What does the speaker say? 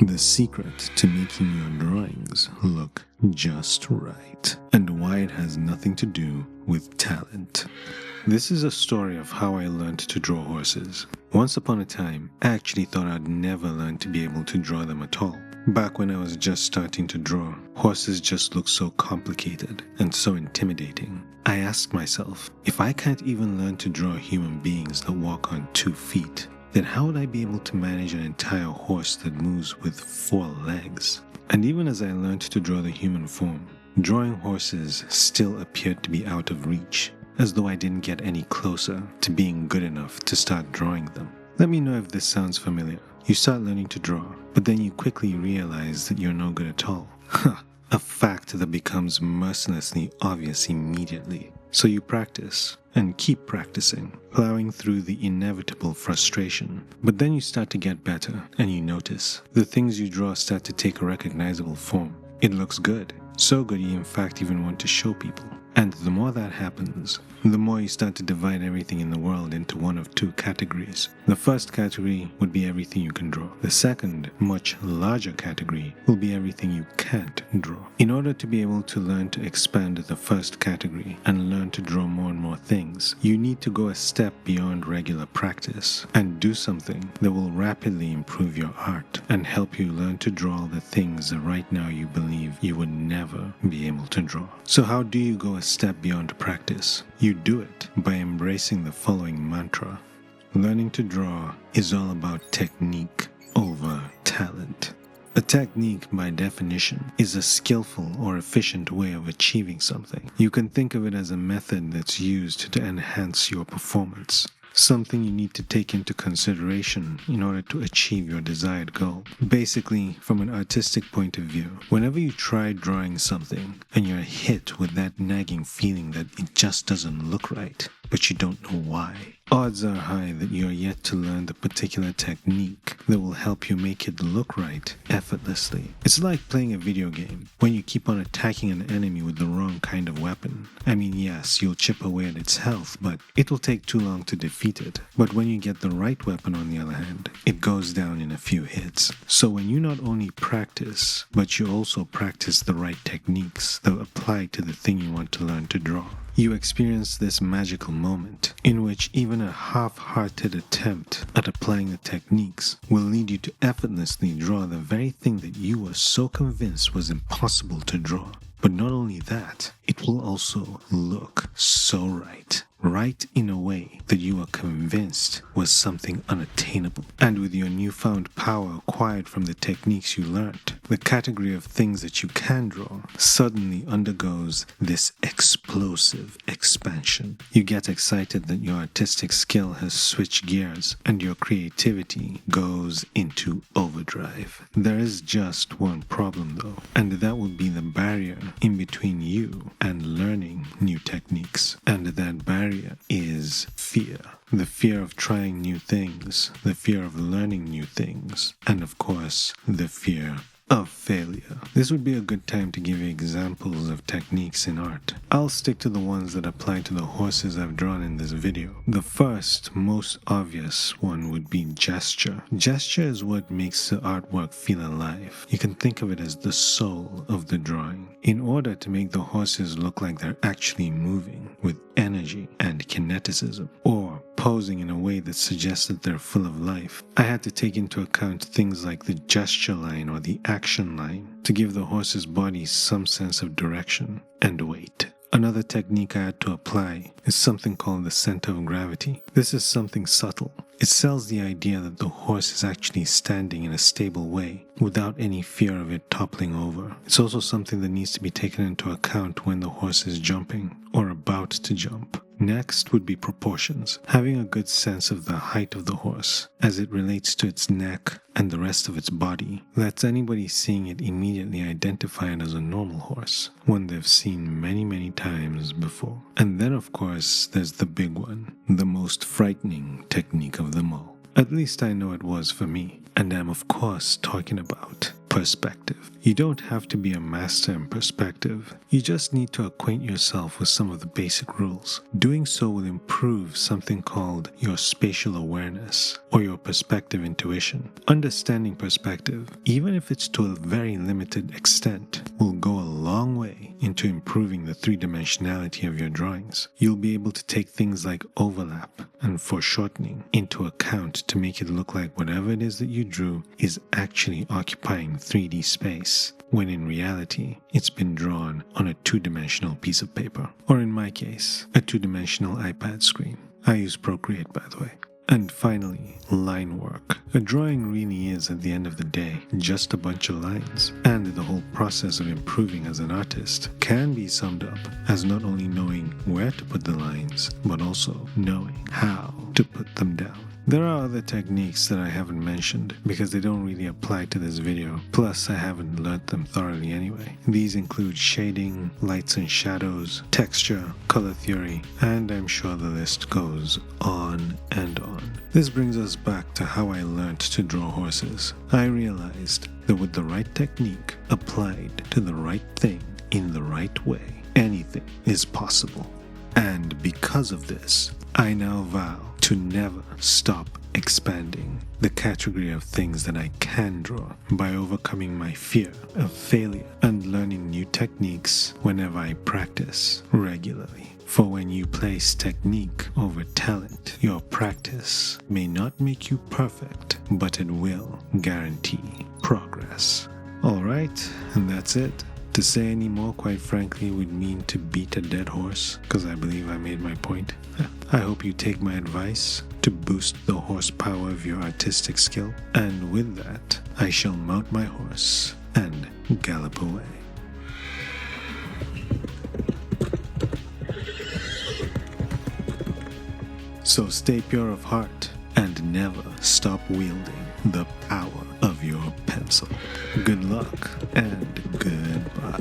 The secret to making your drawings look just right, and why it has nothing to do with talent. This is a story of how I learned to draw horses. Once upon a time, I actually thought I'd never learn to be able to draw them at all. Back when I was just starting to draw, horses just looked so complicated and so intimidating. I asked myself, if I can't even learn to draw human beings that walk on 2 feet, then how would I be able to manage an entire horse that moves with 4 legs? And even as I learned to draw the human form, drawing horses still appeared to be out of reach, as though I didn't get any closer to being good enough to start drawing them. Let me know if this sounds familiar. You start learning to draw, but then you quickly realize that you're no good at all. A fact that becomes mercilessly obvious immediately. So you practice and keep practicing, plowing through the inevitable frustration. But then you start to get better and you notice the things you draw start to take a recognizable form. It looks good. So good you in fact even want to show people. And the more that happens, the more you start to divide everything in the world into one of 2 categories. The first category would be everything you can draw. The second, much larger category will be everything you can't draw. In order to be able to learn to expand the first category and learn to draw more and more things, you need to go a step beyond regular practice and do something that will rapidly improve your art and help you learn to draw the things that right now you believe you would never be able to draw. So how do you go a step beyond practice? You do it by embracing the following mantra. Learning to draw is all about technique over talent. A technique, by definition, is a skillful or efficient way of achieving something. You can think of it as a method that's used to enhance your performance. Something you need to take into consideration in order to achieve your desired goal. Basically, from an artistic point of view, whenever you try drawing something and you're hit with that nagging feeling that it just doesn't look right, but you don't know why, odds are high that you're yet to learn the particular technique that will help you make it look right effortlessly. It's like playing a video game. When you keep on attacking an enemy with the wrong kind of weapon, I mean, yes, you'll chip away at its health, but it will take too long to defeat it. But when you get the right weapon, on the other hand, it goes down in a few hits. So when you not only practice, but you also practice the right techniques that apply to the thing you want to learn to draw, you experience this magical moment in which even a half-hearted attempt at applying the techniques will lead you to effortlessly draw the very thing that you were so convinced was impossible to draw. But not only that, it will also look so right. Right in a way that you are convinced was something unattainable. And with your newfound power acquired from the techniques you learned, the category of things that you can draw suddenly undergoes this explosive expansion. You get excited that your artistic skill has switched gears and your creativity goes into overdrive. There is just one problem though, and that would be the barrier in between you and learning new techniques. And that barrier is fear. The fear of trying new things, the fear of learning new things, and of course, the fear of failure. This would be a good time to give you examples of techniques in art. I'll stick to the ones that apply to the horses I've drawn in this video. The first, most obvious one would be gesture. Gesture is what makes the artwork feel alive. You can think of it as the soul of the drawing. In order to make the horses look like they're actually moving with energy and kineticism, or posing in a way that suggests that they're full of life, I had to take into account things like the gesture line or the action line to give the horse's body some sense of direction and weight. Another technique I had to apply is something called the center of gravity. This is something subtle. It sells the idea that the horse is actually standing in a stable way without any fear of it toppling over. It's also something that needs to be taken into account when the horse is jumping or about to jump. Next would be proportions. Having a good sense of the height of the horse as it relates to its neck and the rest of its body lets anybody seeing it immediately identify it as a normal horse, one they've seen many times before. And then of course there's the big one, the most frightening technique of them all. At least I know it was for me. And I'm of course talking about perspective. You don't have to be a master in perspective. You just need to acquaint yourself with some of the basic rules. Doing so will improve something called your spatial awareness or your perspective intuition. Understanding perspective, even if it's to a very limited extent, will go a long way into improving the three-dimensionality of your drawings. You'll be able to take things like overlap and foreshortening into account to make it look like whatever it is that you drew is actually occupying 3D space, when in reality, it's been drawn on a two-dimensional piece of paper. Or in my case, a two-dimensional iPad screen. I use Procreate, by the way. And finally, line work. A drawing really is, at the end of the day, just a bunch of lines. And the whole process of improving as an artist can be summed up as not only knowing where to put the lines, but also knowing how to put them down. There are other techniques that I haven't mentioned because they don't really apply to this video, plus I haven't learnt them thoroughly anyway. These include shading, lights and shadows, texture, color theory, and I'm sure the list goes on and on. This brings us back to how I learnt to draw horses. I realized that with the right technique applied to the right thing in the right way, anything is possible. And because of this, I now vow to never stop expanding the category of things that I can draw by overcoming my fear of failure and learning new techniques whenever I practice regularly. For when you place technique over talent, your practice may not make you perfect, but it will guarantee progress. Alright, and that's it. To say any more, quite frankly, would mean to beat a dead horse, because I believe I made my point. I hope you take my advice to boost the horsepower of your artistic skill, and with that, I shall mount my horse and gallop away. So stay pure of heart and never stop wielding the power of your pencil. Good luck and goodbye.